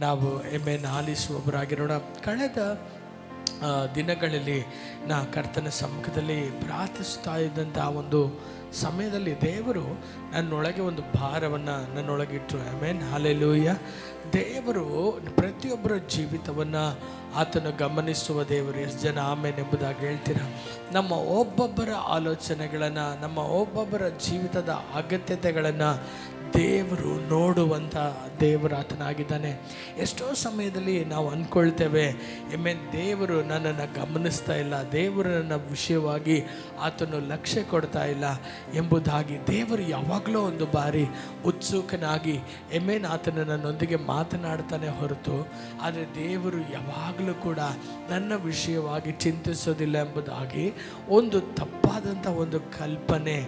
ನಾವು ಆಲಿಸುವವರಾಗಿರೋಣ. ಕಳೆದ ದಿನಗಳಲ್ಲಿ ಕರ್ತನ ಸಮ್ಮುಖದಲ್ಲಿ ಪ್ರಾರ್ಥಿಸ್ತಾ ಇದ್ದಂಥ ಒಂದು ಸಮಯದಲ್ಲಿ ದೇವರು ನನ್ನೊಳಗೆ ಒಂದು ಭಾರವನ್ನು ನನ್ನೊಳಗಿಟ್ಟರು. ಹಲ್ಲೆಲೂಯ. ದೇವರು ಪ್ರತಿಯೊಬ್ಬರ ಜೀವಿತವನ್ನು ಆತನು ಗಮನಿಸುವ ದೇವರು. ಎಷ್ಟು ಜನ ಆಮೇನ್ ಎಂಬುದಾಗಿ ಹೇಳ್ತೀರಾ? ನಮ್ಮ ಒಬ್ಬೊಬ್ಬರ ಆಲೋಚನೆಗಳನ್ನು, ನಮ್ಮ ಒಬ್ಬೊಬ್ಬರ ಜೀವಿತದ ಅಗತ್ಯತೆಗಳನ್ನು ದೇವರು ನೋಡುವಂಥ ದೇವರಾತನಾಗಿದ್ದಾನೆ. ಎಷ್ಟೋ ಸಮಯದಲ್ಲಿ ನಾವು ಅಂದ್ಕೊಳ್ತೇವೆ, ದೇವರು ನನ್ನನ್ನು ಗಮನಿಸ್ತಾ ಇಲ್ಲ, ದೇವರು ನನ್ನ ವಿಷಯವಾಗಿ ಆತನು ಲಕ್ಷ್ಯ ಕೊಡ್ತಾ ಇಲ್ಲ ಎಂಬುದಾಗಿ. ದೇವರು ಯಾವಾಗಲೂ ಒಂದು ಬಾರಿ ಉತ್ಸುಕನಾಗಿ ಆತನು ನನ್ನೊಂದಿಗೆ ಮಾತನಾಡ್ತಾನೆ ಹೊರತು, ಆದರೆ ದೇವರು ಯಾವಾಗಲೂ ಕೂಡ ನನ್ನ ವಿಷಯವಾಗಿ ಚಿಂತಿಸೋದಿಲ್ಲ ಎಂಬುದಾಗಿ ಒಂದು ತಪ್ಪಾದಂಥ ಒಂದು ಕಲ್ಪನೆ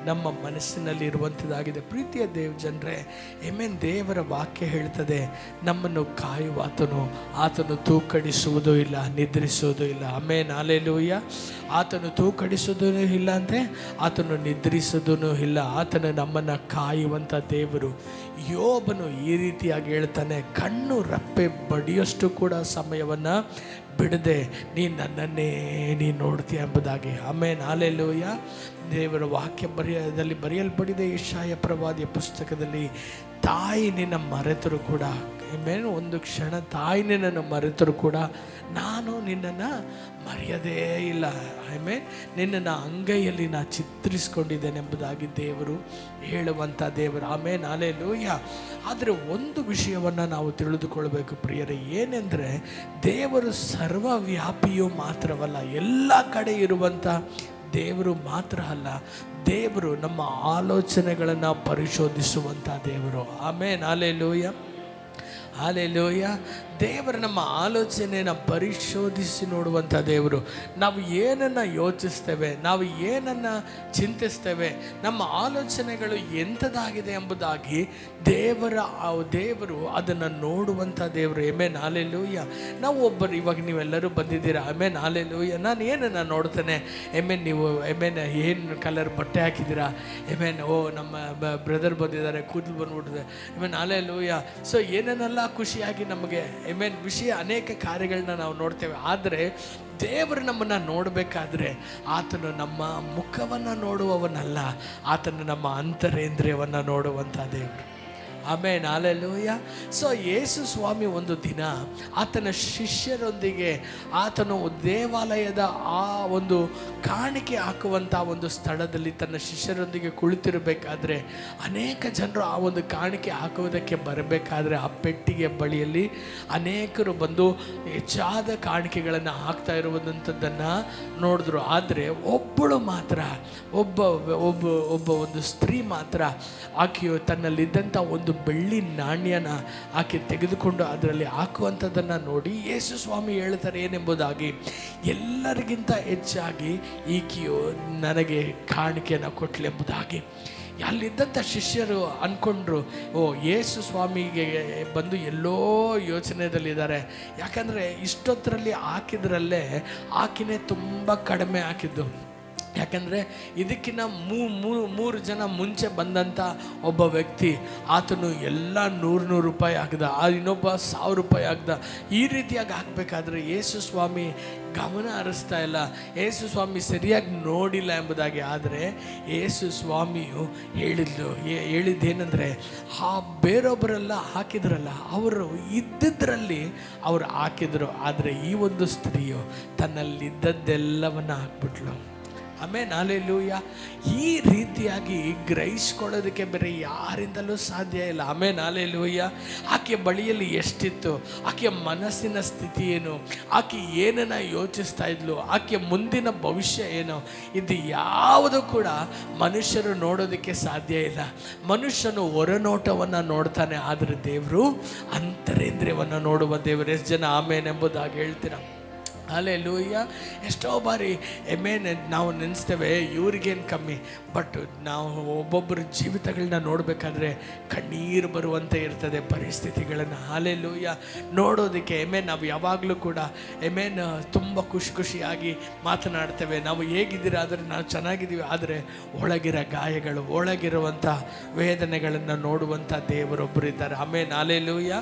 ನಮ್ಮ ಮನಸ್ಸಿನಲ್ಲಿ ಇರುವಂಥದ್ದಾಗಿದೆ. ಪ್ರೀತಿಯ ಜನರೇ, ದೇವರ ವಾಕ್ಯ ಹೇಳ್ತದೆ, ನಮ್ಮನ್ನು ಕಾಯುವ ಆತನು ತೂಕಡಿಸುವುದೂ ಇಲ್ಲ, ನಿದ್ರಿಸುವುದೂ ಇಲ್ಲ. ಹಲ್ಲೆಲೂಯ. ಆತನು ತೂಕಡಿಸೋದೂ ಇಲ್ಲ ಅಂದರೆ ಆತನು ನಿದ್ರಿಸೋದೂ ಇಲ್ಲ. ಆತನು ನಮ್ಮನ್ನು ಕಾಯುವಂಥ ದೇವರು. ಯೋಬನು ಈ ರೀತಿಯಾಗಿ ಹೇಳ್ತಾನೆ, ಕಣ್ಣು ರಪ್ಪೆ ಬಡಿಯಷ್ಟು ಕೂಡ ಸಮಯವನ್ನು ಬಿಡದೆ ನನ್ನನ್ನೇ ನೋಡ್ತೀಯ ಎಂಬುದಾಗಿ. ಹಲ್ಲೆಲೂಯ. ದೇವರ ವಾಕ್ಯ ಬರೆಯಲ್ಪಡಿದೆ ಯೆಶಾಯ ಪ್ರವಾದಿಯ ಪುಸ್ತಕದಲ್ಲಿ, ತಾಯಿ ನಿನ್ನ ಮರೆತರು ಕೂಡ, ಒಂದು ಕ್ಷಣ ತಾಯಿ ನಿನ್ನನ್ನು ಮರೆತರು ಕೂಡ ನಾನು ನಿನ್ನನ್ನು ಮರೆಯದೇ ಇಲ್ಲ. ನಿನ್ನನ್ನು ಅಂಗೈಯಲ್ಲಿ ಚಿತ್ರಿಸ್ಕೊಂಡಿದ್ದೇನೆ ಎಂಬುದಾಗಿ ದೇವರು ಹೇಳುವಂಥ ದೇವರು. ಹಲ್ಲೆಲೂಯ. ಆದರೆ ಒಂದು ವಿಷಯವನ್ನು ನಾವು ತಿಳಿದುಕೊಳ್ಬೇಕು ಪ್ರಿಯರೇ, ಏನೆಂದರೆ ದೇವರು ಸರ್ವವ್ಯಾಪಿಯೂ ಮಾತ್ರವಲ್ಲ, ಎಲ್ಲ ಕಡೆ ಇರುವಂಥ ದೇವರು ಮಾತ್ರ ಅಲ್ಲ, ದೇವರು ನಮ್ಮ ಆಲೋಚನೆಗಳನ್ನು ಪರಿಶೋಧಿಸುವಂಥ ದೇವರು. ಹಲ್ಲೆಲೂಯ. ಹಲ್ಲೆಲೂಯ. ದೇವರು ನಮ್ಮ ಆಲೋಚನೆಯನ್ನು ಪರಿಶೋಧಿಸಿ ನೋಡುವಂಥ ದೇವರು. ನಾವು ಏನನ್ನು ಯೋಚಿಸ್ತೇವೆ, ನಾವು ಏನನ್ನು ಚಿಂತಿಸ್ತೇವೆ, ನಮ್ಮ ಆಲೋಚನೆಗಳು ಎಂಥದ್ದಾಗಿದೆ ಎಂಬುದಾಗಿ ದೇವರು ಅದನ್ನು ನೋಡುವಂಥ ದೇವರು. ಹಲ್ಲೆಲೂಯ. ನಾವು ಒಬ್ಬರು, ಇವಾಗ ನೀವೆಲ್ಲರೂ ಬಂದಿದ್ದೀರಾ, ಹಲ್ಲೆಲೂಯ. ನಾನು ಏನನ್ನು ನೋಡ್ತೇನೆ, ನೀವು ಏನು ಕಲರ್ ಬಟ್ಟೆ ಹಾಕಿದ್ದೀರಾ, ಓ ನಮ್ಮ ಬ್ರದರ್ ಬಂದಿದ್ದಾರೆ, ಕೂದಲು ಬಂದ್ಬಿಟ್ಟಿದೆ, ಹಲ್ಲೆಲೂಯ. ಸೊ ಏನೇನೆಲ್ಲ ಖುಷಿಯಾಗಿ ನಮಗೆ ವಿಷಯ ಅನೇಕ ಕಾರ್ಯಗಳನ್ನ ನಾವು ನೋಡ್ತೇವೆ. ಆದರೆ ದೇವರು ನಮ್ಮನ್ನು ನೋಡಬೇಕಾದ್ರೆ ಆತನು ನಮ್ಮ ಮುಖವನ್ನು ನೋಡುವವನಲ್ಲ, ಆತನು ನಮ್ಮ ಅಂತರೇಂದ್ರಿಯವನ್ನು ನೋಡುವಂಥ ದೇವರು. ಹಲ್ಲೆಲೂಯ. ಸೊ ಯೇಸು ಸ್ವಾಮಿ ಒಂದು ದಿನ ಆತನ ಶಿಷ್ಯರೊಂದಿಗೆ ಆತನು ದೇವಾಲಯದ ಆ ಒಂದು ಕಾಣಿಕೆ ಹಾಕುವಂಥ ಒಂದು ಸ್ಥಳದಲ್ಲಿ ತನ್ನ ಶಿಷ್ಯರೊಂದಿಗೆ ಕುಳಿತಿರಬೇಕಾದ್ರೆ, ಅನೇಕ ಜನರು ಆ ಒಂದು ಕಾಣಿಕೆ ಹಾಕುವುದಕ್ಕೆ ಬರಬೇಕಾದ್ರೆ ಆ ಪೆಟ್ಟಿಗೆ ಬಳಿಯಲ್ಲಿ ಅನೇಕರು ಬಂದು ಹೆಚ್ಚಾದ ಕಾಣಿಕೆಗಳನ್ನು ಹಾಕ್ತಾ ಇರುವಂಥದ್ದನ್ನು ನೋಡಿದ್ರು. ಆದರೆ ಒಬ್ಬಳು ಮಾತ್ರ, ಒಬ್ಬ ಒಂದು ಸ್ತ್ರೀ ಮಾತ್ರ, ಆಕೆಯು ತನ್ನಲ್ಲಿದ್ದಂಥ ಒಂದು ಬೆಳ್ಳಿ ನಾಣ್ಯನ ಆಕೆ ತೆಗೆದುಕೊಂಡು ಅದರಲ್ಲಿ ಹಾಕುವಂಥದ್ದನ್ನು ನೋಡಿ ಯೇಸು ಸ್ವಾಮಿ ಹೇಳ್ತಾರೆ ಏನೆಂಬುದಾಗಿ, ಎಲ್ಲರಿಗಿಂತ ಹೆಚ್ಚಾಗಿ ಈಕೆಯು ನನಗೆ ಕಾಣಿಕೆಯನ್ನು ಕೊಟ್ಟಳೆಂಬುದಾಗಿ. ಅಲ್ಲಿದ್ದಂಥ ಶಿಷ್ಯರು ಅಂದ್ಕೊಂಡ್ರು, ಯೇಸು ಸ್ವಾಮಿಗೆ ಬಂದು ಎಲ್ಲೋ ಯೋಚನೆಯಲ್ಲಿದ್ದಾರೆ. ಯಾಕಂದರೆ ಇಷ್ಟೊತ್ತರಲ್ಲಿ ಹಾಕಿದ್ರಲ್ಲೇ ಆಕೆನೇ ತುಂಬ ಕಡಿಮೆ ಹಾಕಿದ್ದು. ಯಾಕಂದರೆ ಇದಕ್ಕಿಂತ ಮೂರು ಜನ ಮುಂಚೆ ಬಂದಂಥ ಒಬ್ಬ ವ್ಯಕ್ತಿ, ಆತನು ಎಲ್ಲ 100 ರೂಪಾಯಿ ಹಾಕ್ದ, ಇನ್ನೊಬ್ಬ 1000 ರೂಪಾಯಿ ಹಾಕ್ದ. ಈ ರೀತಿಯಾಗಿ ಹಾಕಬೇಕಾದ್ರೆ ಯೇಸು ಸ್ವಾಮಿ ಗಮನ ಹರಿಸ್ತಾ ಇಲ್ಲ, ಯೇಸು ಸ್ವಾಮಿ ಸರಿಯಾಗಿ ನೋಡಿಲ್ಲ ಎಂಬುದಾಗಿ. ಆದರೆ ಯೇಸು ಸ್ವಾಮಿಯು ಹೇಳಿದ್ದೇನೆಂದರೆ, ಬೇರೊಬ್ಬರೆಲ್ಲ ಹಾಕಿದ್ರಲ್ಲ, ಅವರು ಇದ್ದಿದ್ದರಲ್ಲಿ ಅವರು ಹಾಕಿದರು, ಆದರೆ ಈ ಒಂದು ಸ್ತ್ರೀಯು ತನ್ನಲ್ಲಿದ್ದದ್ದೆಲ್ಲವನ್ನು ಹಾಕ್ಬಿಟ್ಲು. ಹಲ್ಲೆಲೂಯ. ಈ ರೀತಿಯಾಗಿ ಗ್ರಹಿಸ್ಕೊಳ್ಳೋದಕ್ಕೆ ಬೇರೆ ಯಾರಿಂದಲೂ ಸಾಧ್ಯ ಇಲ್ಲ. ಹಲ್ಲೆಲೂಯ. ಆಕೆ ಬಳಿಯಲ್ಲಿ ಎಷ್ಟಿತ್ತು, ಆಕೆಯ ಮನಸ್ಸಿನ ಸ್ಥಿತಿ ಏನು, ಆಕೆ ಏನನ್ನ ಯೋಚಿಸ್ತಾ ಇದ್ಲು, ಆಕೆ ಮುಂದಿನ ಭವಿಷ್ಯ ಏನು, ಇದು ಯಾವುದು ಕೂಡ ಮನುಷ್ಯರು ನೋಡೋದಕ್ಕೆ ಸಾಧ್ಯ ಇಲ್ಲ. ಮನುಷ್ಯನು ಹೊರನೋಟವನ್ನು ನೋಡ್ತಾನೆ, ಆದರೆ ದೇವರು ಅಂತರೇಂದ್ರಿಯವನ್ನು ನೋಡುವ ದೇವರು. ಎಷ್ಟು ಜನ ಆಮೇನ್ ಎಂಬುದಾಗಿ ಹೇಳ್ತೀರ? ಹಲ್ಲೆಲೂಯ. ಎಷ್ಟೋ ಬಾರಿ ನಾವು ನೆನೆಸ್ತೇವೆ ಇವ್ರಿಗೇನು ಕಮ್ಮಿ, ಬಟ್ ನಾವು ಒಬ್ಬೊಬ್ಬರ ಜೀವಿತಗಳನ್ನ ನೋಡಬೇಕಾದ್ರೆ ಕಣ್ಣೀರು ಬರುವಂತೆ ಇರ್ತದೆ ಪರಿಸ್ಥಿತಿಗಳನ್ನು. ಹಲ್ಲೆಲೂಯ. ನೋಡೋದಕ್ಕೆ ನಾವು ಯಾವಾಗಲೂ ಕೂಡ ತುಂಬ ಖುಷಿಯಾಗಿ ಮಾತನಾಡ್ತೇವೆ, ನಾವು ಹೇಗಿದ್ದೀರಾ ಆದರೆ ನಾವು ಚೆನ್ನಾಗಿದ್ದೀವಿ. ಆದರೆ ಒಳಗಿರೋ ಗಾಯಗಳು, ಒಳಗಿರುವಂಥ ವೇದನೆಗಳನ್ನು ನೋಡುವಂಥ ದೇವರೊಬ್ಬರು ಇದ್ದಾರೆ. ಹಲ್ಲೆಲೂಯ.